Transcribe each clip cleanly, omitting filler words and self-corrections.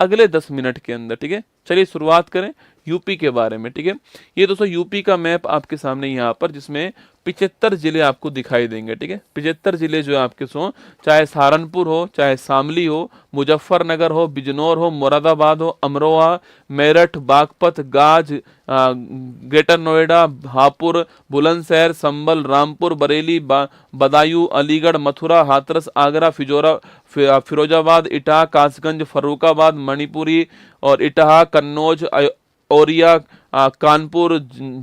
अगले 10 मिनट के अंदर। ठीक है, चलिए शुरुआत करें यूपी के बारे में। ठीक है, ये दोस्तों यूपी का मैप आपके सामने यहाँ पर, जिसमें 75 जिले आपको दिखाई देंगे। ठीक है, 75 जिले जो है आपके सो, चाहे सहारनपुर हो, चाहे शामली हो, मुजफ्फरनगर हो, बिजनौर हो, मुरादाबाद हो, अमरोहा, मेरठ, बागपत, गाज, ग्रेटर नोएडा, हापुड़, बुलंदशहर, संभल, रामपुर, बरेली, बदायूं, अलीगढ़, मथुरा, हाथरस, आगरा, फिरोजाबाद, इटाह, कासगंज, फर्रुखाबाद, मणिपुरी और इटाह, कन्नौज, औरिया, कानपुर,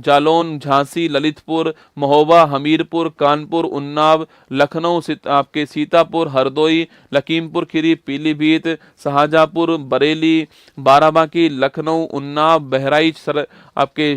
जालौन, झांसी, ललितपुर, महोबा, हमीरपुर, कानपुर, उन्नाव, लखनऊ, आपके सीतापुर, हरदोई, लखीमपुर खीरी, पीलीभीत, शाहजहांपुर, बरेली, बाराबांकी, लखनऊ, उन्नाव, बहराइच, आपके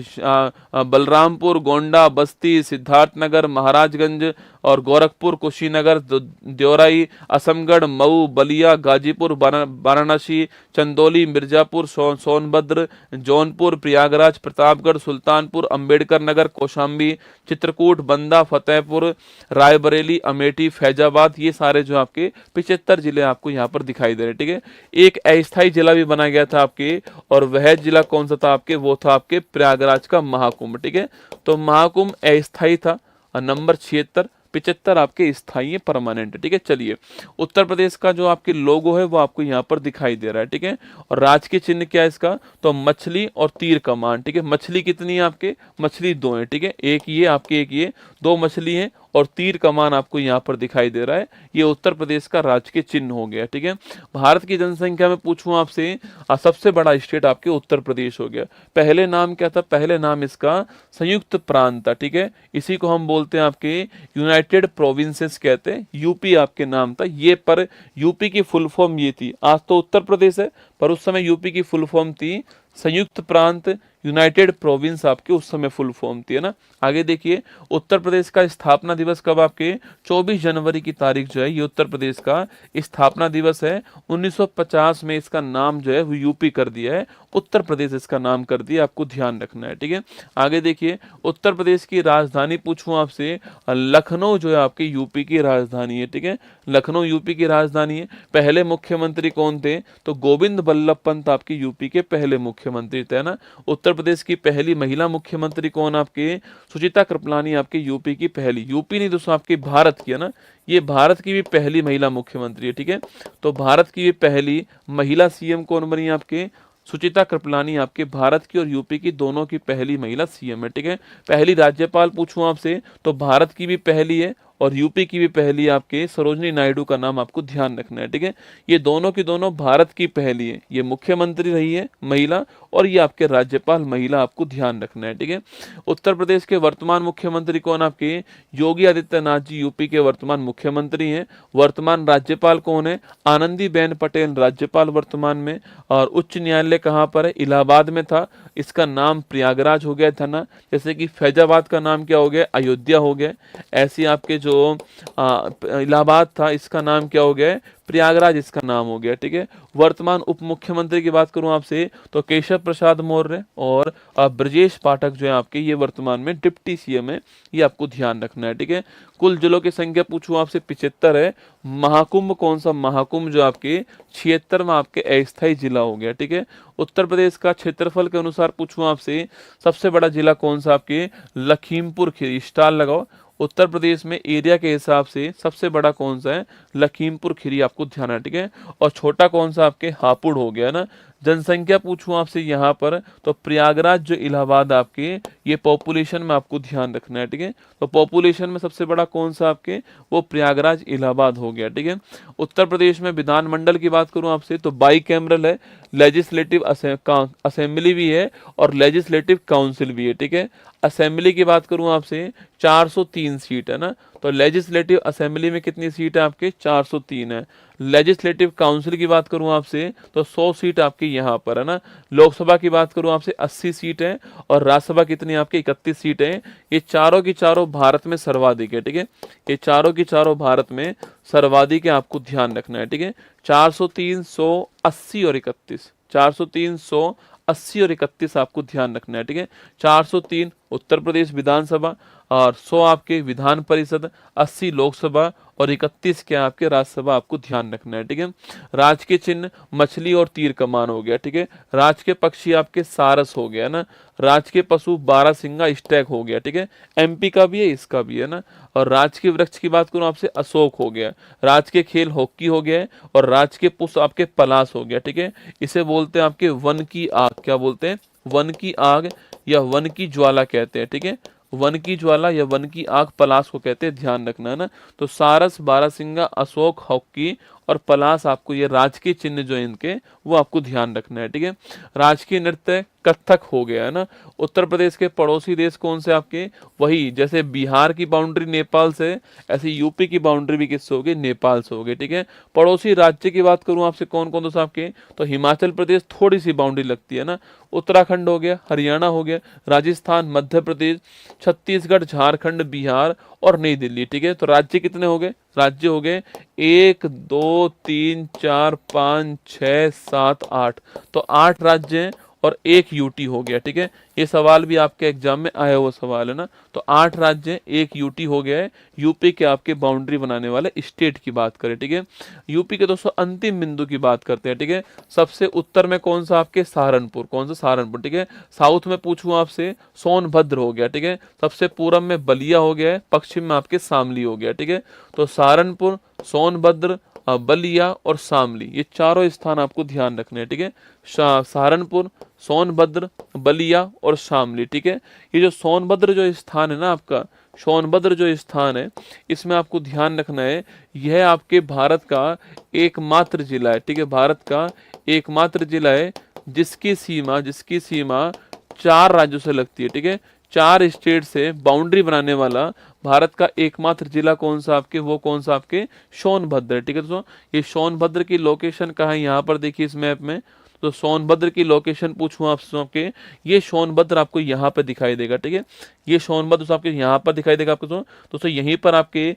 बलरामपुर, गोंडा, बस्ती, सिद्धार्थनगर, महाराजगंज और गोरखपुर, कुशीनगर, देवराई, असमगढ़, मऊ, बलिया, गाजीपुर, वाराणसी, चंदौली, मिर्जापुर, सोनभद्र, जौनपुर, प्रयागराज, प्रतापगढ़, सुल्तानपुर, अंबेडकर नगर, कौशाम्बी, चित्रकूट, बंदा, फतेहपुर, रायबरेली, अमेठी, फैजाबाद, ये सारे जो आपके 75 जिले आपको यहाँ पर दिखाई दे रहे हैं। ठीक है, एक अस्थायी जिला भी बनाया गया था आपके, और वह जिला कौन सा था आपके, वो था आपके प्रयागराज का महाकुंभ। ठीक है, तो महाकुंभ अस्थायी था। और नंबर 76, 75 आपके स्थायी परमानेंट। ठीक है, चलिए उत्तर प्रदेश का जो आपके लोगो है वो आपको यहाँ पर दिखाई दे रहा है। ठीक है, और राजकीय चिन्ह क्या है इसका, तो मछली और तीर कमान। ठीक है, मछली कितनी है आपके, मछली 2 है। ठीक है, एक ये आपके, एक ये, 2 मछली है और तीर कमान आपको यहाँ पर दिखाई दे रहा है। ये उत्तर प्रदेश का राजकीय चिन्ह हो गया। ठीक है, भारत की जनसंख्या में पूछूं आपसे, सबसे बड़ा स्टेट आपके उत्तर प्रदेश हो गया। पहले नाम क्या था, पहले नाम इसका संयुक्त प्रांत था। ठीक है, इसी को हम बोलते हैं आपके यूनाइटेड प्रोविंसेस कहते हैं, यूपी आपके नाम था ये। पर यूपी की फुल फॉर्म ये थी, आज तो उत्तर प्रदेश है पर उस समय यूपी की फुल फॉर्म थी संयुक्त प्रांत, यूनाइटेड प्रोविंस आपके उस समय फुल फॉर्म थी, है ना। आगे देखिए, उत्तर प्रदेश का स्थापना दिवस कब आपके, 24 जनवरी की तारीख जो है ये उत्तर प्रदेश का स्थापना दिवस है। 1950 में इसका नाम जो है वो यूपी कर दिया है, उत्तर प्रदेश इसका नाम कर दिया, आपको ध्यान रखना है। ठीक है, आगे देखिए, उत्तर प्रदेश की राजधानी पूछूं आपसे, लखनऊ जो है आपके यूपी की राजधानी है। ठीक है, लखनऊ यूपी की राजधानी है। पहले मुख्यमंत्री कौन थे, तो गोविंद बल्लभ पंत आपके यूपी के पहले मुख्यमंत्री थे, ना। उत्तर प्रदेश की पहली महिला मुख्यमंत्री कौन आपके, सुचिता कृपलानी आपके यूपी की पहली, यूपी नहीं दोस्तों आपके भारत की, है ना, ये भारत की भी पहली महिला मुख्यमंत्री है। ठीक है, तो भारत की भी पहली महिला सीएम कौन बनी आपके, सुचिता कृपलानी आपके भारत की और यूपी की दोनों की पहली महिला सीएम है। ठीक है, पहली राज्यपाल पूछूं आपसे, तो भारत की भी पहली है और यूपी की भी पहली आपके सरोजनी नायडू का नाम आपको ध्यान रखना है। ठीक है, ये दोनों की दोनों भारत की पहली है, ये मुख्यमंत्री रही है महिला और ये आपके राज्यपाल महिला, आपको ध्यान रखना है। ठीक है, उत्तर प्रदेश के वर्तमान मुख्यमंत्री कौन आपके, योगी आदित्यनाथ जी यूपी के वर्तमान मुख्यमंत्री हैं। वर्तमान राज्यपाल कौन है, आनंदीबेन पटेल राज्यपाल वर्तमान में। और उच्च न्यायालय कहाँ पर है, इलाहाबाद में था, इसका नाम प्रयागराज हो गया था, ना। जैसे कि फैजाबाद का नाम क्या हो गया, अयोध्या हो गया, ऐसे आपके जो इलाहाबाद था इसका नाम क्या हो गया, प्रयागराज इसका नाम हो गया। ठीक है, वर्तमान उप मुख्यमंत्री की बात करूं आपसे, तो केशव प्रसाद मौर्य और ब्रजेश पाठक जो है आपके, ये वर्तमान में डिप्टी सीएम है, ये आपको ध्यान रखना है। ठीक है, कुल जिलों की संख्या पूछूं आपसे 75 है। महाकुंभ कौन सा, महाकुंभ जो आपके 76 में आपके अस्थायी जिला हो गया। ठीक है, उत्तर प्रदेश का क्षेत्रफल के अनुसार पूछूं आपसे, सबसे बड़ा जिला कौन सा आपके, लखीमपुर खीरी, स्टार लगाओ। उत्तर प्रदेश में एरिया के हिसाब से सबसे बड़ा कौन सा है, लखीमपुर खीरी, आपको ध्यान है। ठीक है, और छोटा कौन सा आपके, हापुड़ हो गया, ना। जनसंख्या पूछूं आपसे यहाँ पर, तो प्रयागराज जो इलाहाबाद आपके, ये पॉपुलेशन में आपको ध्यान रखना है। ठीक है, तो पॉपुलेशन में सबसे बड़ा कौन सा आपके, वो प्रयागराज इलाहाबाद हो गया। ठीक है, उत्तर प्रदेश में विधानमंडल की बात करूं आपसे, तो बाई कैमरल है, लेजिस्लेटिव असेंबली भी है और लेजिस्लेटिव काउंसिल भी है। ठीक है, असेंबली की बात करूं आपसे, 403 सीट है, ना। तो लेजिस्लेटिव असेंबली में कितनी सीट है आपके, 403 है। लेजिस्लेटिव काउंसिल की बात करूं आपसे, तो 100 सीट आपकी यहाँ पर है, ना। लोकसभा की बात करूं आपसे, 80 सीट है और राज्यसभा कितनी आपकी, 31 सीट है। ये चारों की चारों भारत में सर्वाधिक है। ठीक है, ये चारों की चारों भारत में सर्वाधिक है, आपको ध्यान रखना है। ठीक है, 403, 180 और 31, 403, 180 और 31 आपको ध्यान रखना है। ठीक है, 403 उत्तर प्रदेश विधानसभा और 100 आपके विधान परिषद, 80 लोकसभा और 31 क्या आपके राज्यसभा, आपको ध्यान रखना है, ठीक है। राज के चिन्ह मछली और तीर कमान हो गया, ठीक है। राज के पक्षी आपके सारस हो गया ना। राज के पशु बारहसिंगा स्टैग हो गया, ठीक है। एमपी का भी है, इसका भी है ना। और राज के वृक्ष की बात करूं आपसे, अशोक हो गया। राज के खेल हॉकी हो गया है। और राज के पुष्प आपके पलाश हो गया, ठीक है। इसे बोलते हैं आपके वन की आग, क्या बोलते हैं, वन की आग या वन की ज्वाला कहते हैं, ठीक है। वन की ज्वाला या वन की आग पलाश को कहते हैं, ध्यान रखना है ना। तो सारस, बारहसिंगा, अशोक, हॉकी और पलाश, आपको ये राजकीय चिन्ह जो है इनके, वो आपको ध्यान रखना है, ठीक है। राजकीय नृत्य कथक हो गया है ना। उत्तर प्रदेश के पड़ोसी देश कौन से आपके, वही जैसे बिहार की बाउंड्री नेपाल से, ऐसे यूपी की बाउंड्री भी किससे होगी, नेपाल से होगी, ठीक है। पड़ोसी राज्य की बात करूं आपसे कौन कौन से आपके, तो हिमाचल प्रदेश थोड़ी सी बाउंड्री लगती है ना। उत्तराखंड हो गया, हरियाणा हो गया, राजस्थान, मध्य प्रदेश, छत्तीसगढ़, झारखंड, बिहार और नई दिल्ली, ठीक है। तो राज्य कितने हो गए, राज्य हो गए 1 2 3 4 5 6 7 8, तो 8 राज्य हैं और 1 यूटी हो गया, ठीक है। ये सवाल भी आपके एग्जाम में आया हुआ सवाल है ना। तो 8 राज्य हैं, 1 यूटी हो गया है। यूपी के आपके बाउंड्री बनाने वाले स्टेट की बात करें, ठीक है। यूपी के दोस्तों अंतिम बिंदु की बात करते हैं, ठीक है। सबसे उत्तर में कौन सा आपके, सहारनपुर, कौन सा, सहारनपुर, ठीक है। साउथ में पूछूं आपसे, सोनभद्र हो गया, ठीक है। सबसे पूरब में बलिया हो गया है, पश्चिम में आपके शामली हो गया, ठीक है। तो सहारनपुर, सोनभद्र, बलिया और शामली, ये चारों स्थान आपको ध्यान रखने हैं, ठीक है। सहारनपुर, सोनभद्र, बलिया और शामली, ठीक है। ये जो सोनभद्र जो स्थान है ना आपका, सोनभद्र जो स्थान है, इसमें आपको ध्यान रखना है, यह आपके भारत का एकमात्र जिला है, ठीक है। भारत का एकमात्र जिला है जिसकी सीमा 4 राज्यों से लगती है, ठीक है। 4 स्टेट से बाउंड्री बनाने वाला भारत का एकमात्र जिला कौन सा आपके, वो कौन सा आपके, सोनभद्र है, ठीक है दोस्तों। ये सोनभद्र की लोकेशन कहाँ है, यहाँ पर देखिए इस मैप में। तो सोनभद्र की लोकेशन पूछूं आपके, ये सोनभद्र आपको यहाँ पे दिखाई देगा, ठीक है। ये सोनभद्र दोस्तों आपके यहाँ पर दिखाई देगा आपको दोस्तों यहीं पर आपके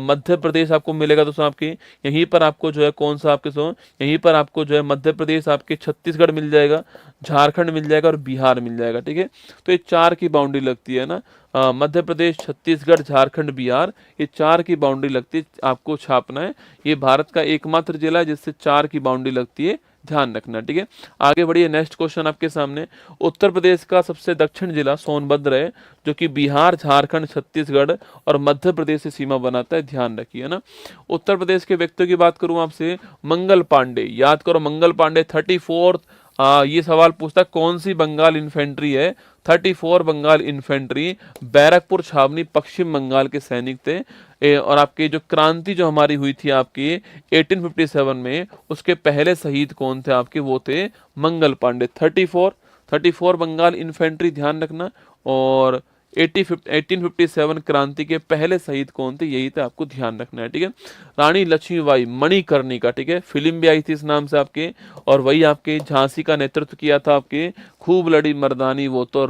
मध्य प्रदेश आपको मिलेगा दोस्तों आपके, यहीं पर आपको जो है कौन सा आपके यहीं पर आपको जो है मध्य प्रदेश, आपके छत्तीसगढ़ मिल जाएगा, झारखंड मिल जाएगा और बिहार मिल जाएगा, ठीक है। तो ये 4 की बाउंड्री लगती है ना, मध्य प्रदेश, छत्तीसगढ़, झारखंड, बिहार, ये 4 की बाउंड्री लगती है, आपको छापना है। ये भारत का एकमात्र जिला है जिससे 4 की बाउंड्री लगती है, ध्यान रखना, ठीक है। आगे बढ़िए, नेक्स्ट क्वेश्चन आपके सामने। उत्तर प्रदेश का सबसे दक्षिण जिला सोनभद्र है, जो कि बिहार, झारखंड, छत्तीसगढ़ और मध्य प्रदेश से सीमा बनाता है, ध्यान रखिए ना। उत्तर प्रदेश के व्यक्तियों की बात करूं आपसे, मंगल पांडे, याद करो मंगल पांडे 34th, ये सवाल पूछता है कौन सी बंगाल इन्फेंट्री है, 34 बंगाल इन्फेंट्री, बैरकपुर छावनी, पश्चिम बंगाल के सैनिक थे। और आपके जो क्रांति जो हमारी हुई थी आपकी 1857 में, उसके पहले शहीद कौन थे आपके, वो थे मंगल पांडे। 34 बंगाल इन्फेंट्री, ध्यान रखना। और 1857 क्रांति के पहले शहीद कौन थे, यही थे, आपको ध्यान रखना है, ठीक है। रानी लक्ष्मीबाई मणिकर्णिका, ठीक है, फिल्म भी आई थी इस नाम से आपके। और वही आपके झांसी का नेतृत्व किया था आपके, खूब लड़ी मर्दानी वो तो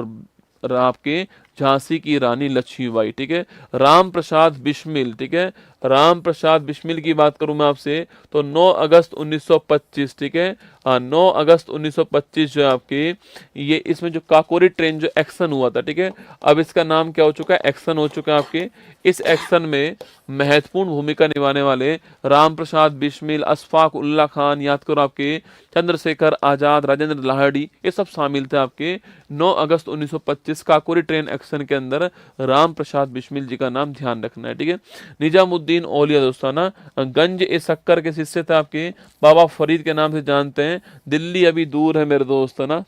आपके झांसी की रानी लक्ष्मीबाई, ठीक है। राम प्रसाद बिस्मिल, ठीक है, राम प्रसाद बिस्मिल की बात करूं मैं आपसे, तो 9 अगस्त 1925, ठीक है, 9 अगस्त 1925 जो है आपकी, ये इसमें जो काकोरी ट्रेन जो एक्शन हुआ था, ठीक है, अब इसका नाम क्या हो चुका है, एक्शन हो चुका है आपके। इस एक्शन में महत्वपूर्ण भूमिका निभाने वाले राम प्रसाद बिस्मिल, अशफाक उल्ला खान, याद करो आपके, चंद्रशेखर आजाद, राजेंद्र लाहिड़ी, ये सब शामिल थे आपके 9 अगस्त 1925 काकोरी ट्रेन एक्शन के अंदर। राम प्रसाद बिस्मिल जी का नाम ध्यान रखना है, ठीक है। निजामुद्दीन औलिया दोस्ताना, गंज ए शक्कर के शिष्य थे आपके, बाबा फरीद के नाम से जानते हैं। दिल्ली अभी दूर है मेरे दोस्त, है ना,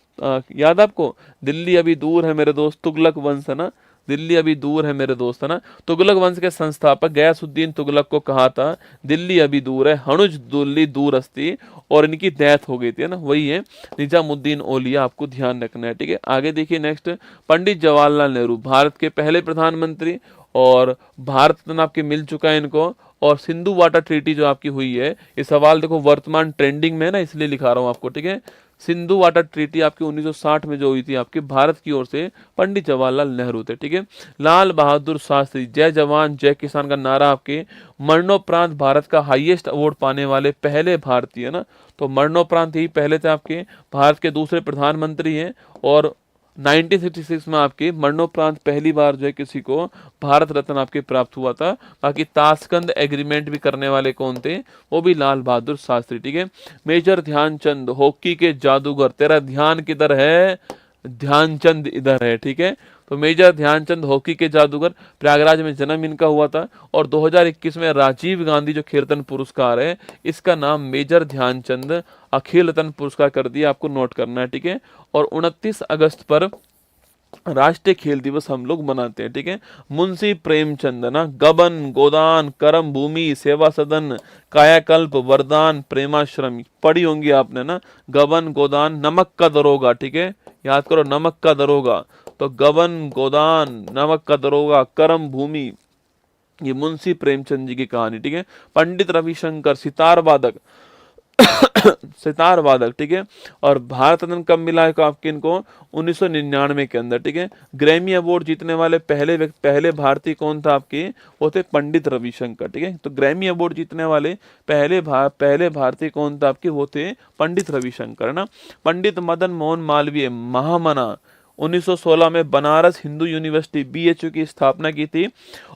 याद आपको, दिल्ली अभी दूर है मेरे दोस्त, तुगलक वंश, है ना, दिल्ली अभी दूर है मेरे दोस्त, है ना। तुगलक वंश के संस्थापक गयासुद्दीन तुगलक को कहा था दिल्ली अभी दूर है, हनुज दिल्ली दूर अस्ती, और इनकी डेथ हो गई थी, है ना, वही है निजामुद्दीन औलिया, आपको ध्यान रखना है, ठीक है। आगे देखिए नेक्स्ट, पंडित जवाहरलाल नेहरू, भारत के पहले प्रधानमंत्री, और भारत रत्न आपके मिल चुका है इनको। और सिंधु वाटर ट्रीटी जो आपकी हुई है, ये सवाल देखो वर्तमान ट्रेंडिंग में है ना, इसलिए लिखा रहा हूँ आपको, ठीक है। सिंधु वाटर ट्रीटी आपकी 1960 में जो हुई थी आपके भारत की ओर से, पंडित जवाहरलाल नेहरू थे, ठीक है। लाल बहादुर शास्त्री, जय जवान जय किसान का नारा आपके, मरणोपरांत भारत का हाईएस्ट अवार्ड पाने वाले पहले भारतीय, है ना, तो मरणोपरांत ही पहले थे आपके, भारत के दूसरे प्रधानमंत्री हैं। और 1966 में आपके मरणोपरांत पहली बार जो है किसी को भारत रत्न आपके प्राप्त हुआ था। बाकी ताशकंद एग्रीमेंट भी करने वाले कौन थे, वो भी लाल बहादुर शास्त्री, ठीक है। मेजर ध्यानचंद हॉकी के जादूगर, तेरा ध्यान किधर है, ध्यानचंद इधर है, ठीक है। तो मेजर ध्यानचंद हॉकी के जादूगर, प्रयागराज में जन्म इनका हुआ था। और 2021 में राजीव गांधी जो खेल रत्न पुरस्कार है, इसका नाम मेजर ध्यानचंद अखिल रत्न पुरस्कार कर दिया, आपको नोट करना है, ठीक है। और 29 अगस्त पर राष्ट्रीय खेल दिवस हम लोग मनाते हैं, ठीक है। मुंशी प्रेमचंद ना, गबन, गोदान, करम भूमि, सेवा सदन, कायाकल्प, वरदान, प्रेमाश्रम पढ़ी होंगी आपने ना। गबन, गोदान, नमक का दरोगा, ठीक है, याद करो नमक का दरोगा। तो गबन, गोदान, नमक का दरोगा, करम भूमि, ये मुंशी प्रेमचंद जी की कहानी, ठीक है। पंडित रविशंकर सितार वादक सितार वादक, ठीक है। और भारत रत्न कब मिला है आपके इनको, 1999 के अंदर, ठीक है। ग्रैमी अवार्ड जीतने वाले पहले भारतीय कौन था आपके, वो थे पंडित रविशंकर, ठीक है। तो ग्रैमी अवार्ड जीतने वाले पहले भारतीय कौन था आपके, वो थे पंडित रविशंकर, है ना। पंडित मदन मोहन मालवीय महामना, 1916 में बनारस हिंदू यूनिवर्सिटी बीएचयू की स्थापना की थी।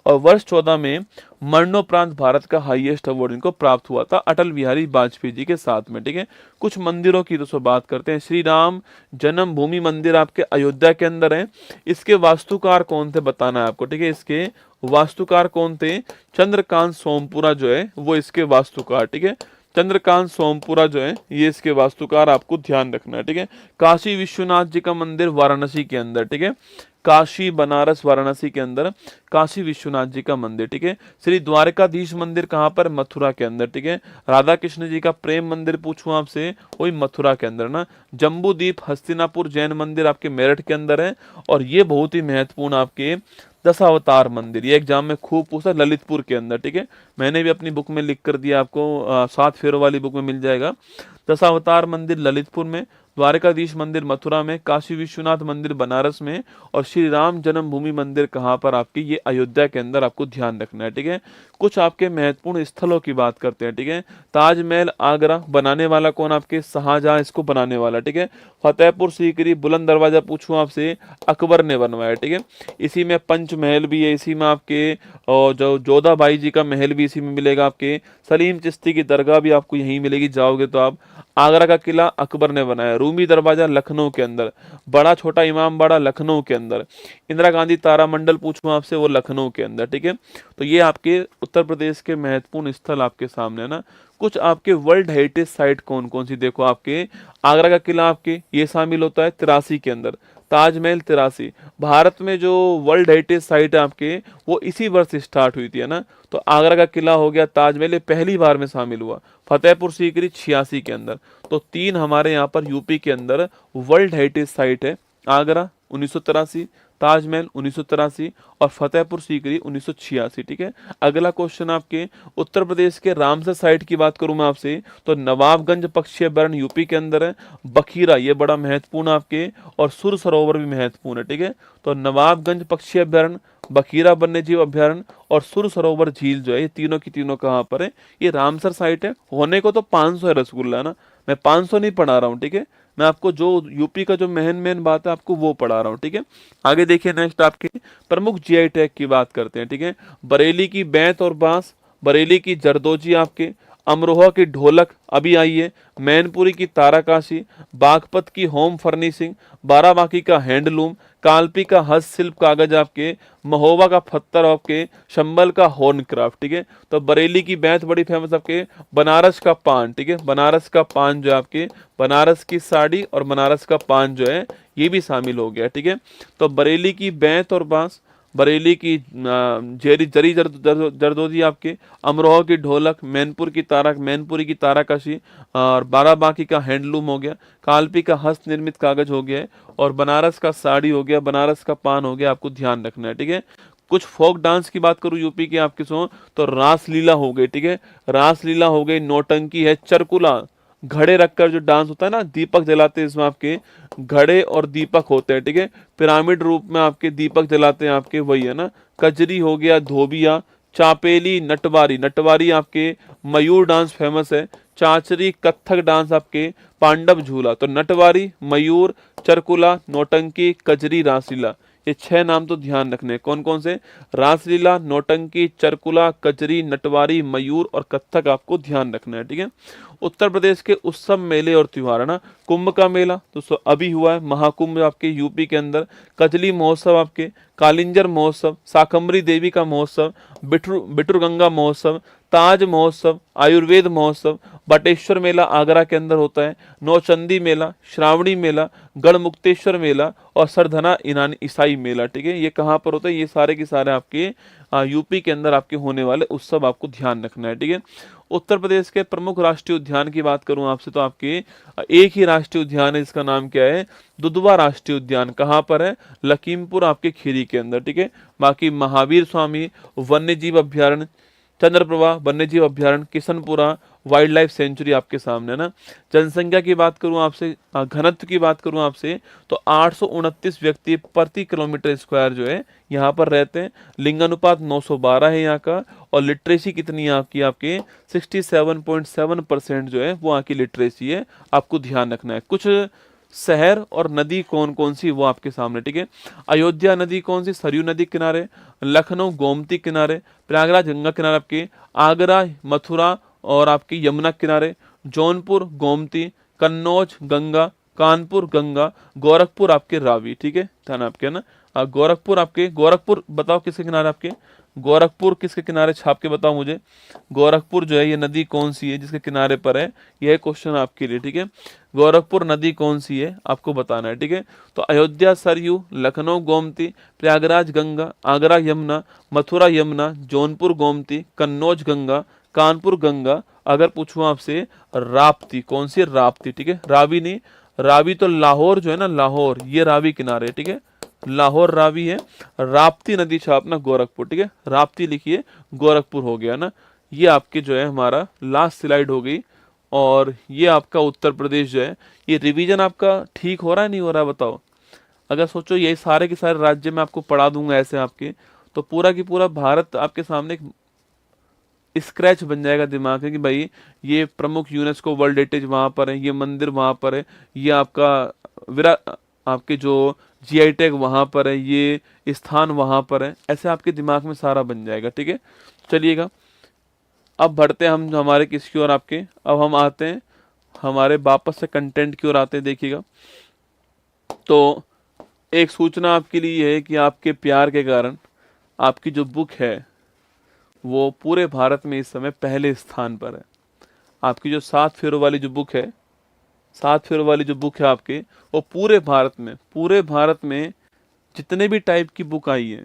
और वर्ष 14 में मरणोपरांत भारत का हाईएस्ट अवार्ड इनको प्राप्त हुआ था अटल बिहारी वाजपेयी जी के साथ में, ठीक है। कुछ मंदिरों की दोस्तों बात करते हैं। श्री राम जन्मभूमि मंदिर आपके अयोध्या के अंदर है। इसके वास्तुकार कौन थे बताना है आपको, ठीक है। इसके वास्तुकार कौन थे, चंद्रकांत सोमपुरा जो है वो इसके वास्तुकार, ठीक है। चंद्रकांत सोमपुरा जो है ये इसके वास्तुकार, आपको ध्यान रखना है, ठीक है। काशी विश्वनाथ जी का मंदिर वाराणसी के अंदर, ठीक है। काशी बनारस वाराणसी के अंदर काशी विश्वनाथ जी का मंदिर, ठीक है। श्री द्वारकाधीश मंदिर कहाँ पर, मथुरा के अंदर, ठीक है। राधा कृष्ण जी का प्रेम मंदिर पूछूं आपसे, वही मथुरा के अंदर ना। जम्बूद्वीप हस्तिनापुर जैन मंदिर आपके मेरठ के अंदर है। और ये बहुत ही महत्वपूर्ण आपके दशावतार मंदिर, ये एग्जाम में खूब पूछा, ललितपुर के अंदर, ठीक है। मैंने भी अपनी बुक में लिख कर दिया आपको, 7 फेरों वाली बुक में मिल जाएगा। दशावतार मंदिर ललितपुर में, द्वारकाधीश मंदिर मथुरा में, काशी विश्वनाथ मंदिर बनारस में, और श्री राम जन्मभूमि मंदिर कहाँ पर आपकी, ये अयोध्या के अंदर, आपको ध्यान रखना है, ठीक है। कुछ आपके महत्वपूर्ण स्थलों की बात करते हैं, ठीक है। ताजमहल आगरा, बनाने वाला कौन आपके, शाहजहां इसको बनाने वाला, ठीक है। फतेहपुर सीकरी बुलंद दरवाजा पूछूं आपसे, अकबर ने बनवाया, ठीक है। इसी में पंचमहल भी है, इसी में आपके और जो जोधा बाई जी का महल भी इसी में मिलेगा आपके। सलीम चिश्ती की दरगाह भी आपको यहीं मिलेगी, जाओगे तो आप। आगरा का किला अकबर ने बनाया। रूमी दरवाजा लखनऊ के अंदर। बड़ा छोटा इमाम बाड़ा लखनऊ के अंदर। इंदिरा गांधी तारामंडल पूछूं आपसे, वो लखनऊ के अंदर, ठीक है। तो ये आपके उत्तर प्रदेश के महत्वपूर्ण स्थल आपके सामने है ना। कुछ आपके वर्ल्ड हेरिटेज साइट कौन कौन सी, देखो आपके आगरा का किला आपके ये शामिल होता है 83 के अंदर। ताजमहल 83। भारत में जो वर्ल्ड हेरिटेज साइट है आपके, वो इसी वर्ष स्टार्ट हुई थी, है ना। तो आगरा का किला हो गया, ताजमहल पहली बार में शामिल हुआ। फतेहपुर सीकरी 86 के अंदर। तो 3 हमारे यहाँ पर यूपी के अंदर वर्ल्ड हेरिटेज साइट है। आगरा 1983, ताजमहल 1983 और फतेहपुर सीकरी 1986, ठीक है। अगला क्वेश्चन आपके उत्तर प्रदेश के रामसर साइट की बात करूं मैं आपसे, तो नवाबगंज पक्षी अभ्यारण्य यूपी के अंदर है। बखीरा ये बड़ा महत्वपूर्ण आपके, और सुर सरोवर भी महत्वपूर्ण है, ठीक है। तो नवाबगंज पक्षी अभ्यारण्य, बखीरा वन्यजीव अभ्यारण्य और सुर सरोवर झील जो है, ये तीनों की तीनों कहाँ पर है, ये रामसर साइट है। होने को तो 500 है रसगुल्ला, है ना। मैं 500 नहीं पढ़ा रहा हूँ, ठीक है। मैं आपको जो यूपी का जो मेन बात है आपको वो पढ़ा रहा हूँ, ठीक है। आगे देखिए नेक्स्ट आपके प्रमुख जीआई टैग की बात करते हैं, ठीक है। बरेली की बैंत और बांस, बरेली की जरदोजी आपके, अमरोहा की ढोलक अभी आई है, मैनपुरी की ताराकाशी, बागपत की होम फर्निशिंग, बाराबांकी का हैंडलूम, कालपी का हस्तशिल्प कागज आपके, महोबा का पत्थर आपके, शंबल का हॉर्न क्राफ्ट, ठीक है। तो बरेली की बैंत बड़ी फेमस आपके, बनारस का पान, ठीक है। बनारस का पान जो है आपके, बनारस की साड़ी और बनारस का पान जो है ये भी शामिल हो गया, ठीक है। तो बरेली की बैंत और बांस, बरेली की जरदोजी आपके, अमरोहा की ढोलक, मैनपुरी की ताराकाशी और बाराबांकी का हैंडलूम हो गया, कालपी का हस्त निर्मित कागज हो गया है, और बनारस का साड़ी हो गया, बनारस का पान हो गया, आपको ध्यान रखना है, ठीक है। कुछ फोक डांस की बात करूं यूपी के आपके सो, तो रासलीला हो गई, ठीक है। रासलीला हो गई, नौटंकी है, चरकुला घड़े रखकर जो डांस होता है ना, दीपक जलाते हैं इसमें आपके, घड़े और दीपक होते हैं, ठीक है। पिरामिड रूप में आपके दीपक जलाते हैं आपके, वही है ना। कजरी हो गया, धोबिया, चापेली, नटवारी, नटवारी आपके मयूर डांस फेमस है। चांचरी, कथक डांस आपके, पांडव झूला। तो नटवारी, मयूर, चरकुला, नौटंकी, कजरी, रासलीला, ये 6 नाम तो ध्यान रखने हैं। कौन कौन से? रासलीला, नौटंकी, चरकुला, कजरी, नटवारी, मयूर और कथक आपको ध्यान रखना है, ठीक है। उत्तर प्रदेश के उत्सव, मेले और त्योहार है ना, कुंभ का मेला तो अभी हुआ है, महाकुंभ आपके यूपी के अंदर, कजली महोत्सव आपके, कालिंजर महोत्सव, शाकंभरी देवी का महोत्सव, बिटुरगंगा महोत्सव, ताज महोत्सव, आयुर्वेद महोत्सव, बटेश्वर मेला आगरा के अंदर होता है, नौचंदी मेला, श्रावणी मेला, गढ़मुक्तेश्वर मेला और सरधना ईसाई मेला, ठीक है। ये कहाँ पर होता है? ये सारे के सारे आपके यूपी के अंदर आपके होने वाले उत्सव आपको ध्यान रखना है, ठीक है। उत्तर प्रदेश के प्रमुख राष्ट्रीय उद्यान की बात करूं आपसे तो आपके एक ही राष्ट्रीय उद्यान है, जिसका नाम क्या है? दुधवा राष्ट्रीय उद्यान। कहाँ पर है? लखीमपुर आपके खीरी के अंदर, ठीक है। बाकी महावीर स्वामी वन्य जीव अभ्यारण्य, चंद्रप्रभा वन्य जीव अभ्यारण्य, किशनपुरा वाइल्ड लाइफ सेंचुरी आपके सामने है ना। जनसंख्या की बात करूं आपसे, घनत्व की बात करूं आपसे तो 829 व्यक्ति प्रति किलोमीटर स्क्वायर जो है यहाँ पर रहते हैं। लिंगानुपात 912 है यहाँ का। और लिटरेसी कितनी है आपकी? आपके 67.7% जो है वो यहाँ की लिटरेसी है, आपको ध्यान रखना है। कुछ शहर और नदी कौन कौन सी वो आपके सामने, ठीक है। अयोध्या नदी कौन सी? सरयू नदी किनारे, लखनऊ गोमती किनारे, प्रयागराज गंगा किनारे आपके, आगरा मथुरा और आपकी यमुना किनारे, जौनपुर गोमती, कन्नौज गंगा, कानपुर गंगा, गोरखपुर आपके रावी, ठीक है। ध्यान आपके ना, गोरखपुर आपके, गोरखपुर बताओ किसके किनारे आपके? गोरखपुर किसके किनारे? छाप के बताओ मुझे। गोरखपुर जो है ये नदी कौन सी है जिसके किनारे पर है? यह क्वेश्चन आपके लिए, ठीक है। गोरखपुर नदी कौन सी है आपको बताना है, ठीक है। तो अयोध्या सरयू, लखनऊ गोमती, प्रयागराज गंगा, आगरा यमुना, मथुरा यमुना, जौनपुर गोमती, कन्नौज गंगा, कानपुर गंगा। अगर पूछूं आपसे राप्ती कौन सी? राप्ती, ठीक है। रावी नहीं, रावी तो लाहौर जो है ना, लाहौर, ये रावी किनारे, ठीक है। लाहौर रावी है। राप्ती नदी छापना गोरखपुर, ठीक है। राप्ती लिखिए, गोरखपुर हो गया ना। ये आपके जो है हमारा लास्ट स्लाइड हो गई। और ये आपका उत्तर प्रदेश जो है, ये रिवीजन आपका ठीक हो रहा है नहीं हो रहा है बताओ? अगर सोचो यही सारे के सारे राज्य में आपको पढ़ा दूंगा ऐसे आपके, तो पूरा की पूरा भारत आपके सामने एक स्क्रैच बन जाएगा दिमाग में कि भाई ये प्रमुख यूनेस्को वर्ल्ड हेरिटेज वहाँ पर है, ये मंदिर वहाँ पर है, ये आपका विरा आपके जो जीआई टैग वहाँ पर है, ये स्थान वहाँ पर है, ऐसे आपके दिमाग में सारा बन जाएगा, ठीक है। चलिएगा अब बढ़ते हैं हम हमारे किसकी ओर आपके, अब हम आते हैं हमारे वापस से कंटेंट की ओर आते हैं। देखिएगा तो एक सूचना आपके लिए है कि आपके प्यार के कारण आपकी जो बुक है वो पूरे भारत में इस समय पहले स्थान पर है। आपकी जो 7 फेरों वाली जो बुक है, 7 फेरों वाली जो बुक है आपके, वो पूरे भारत में जितने भी टाइप की बुक आई है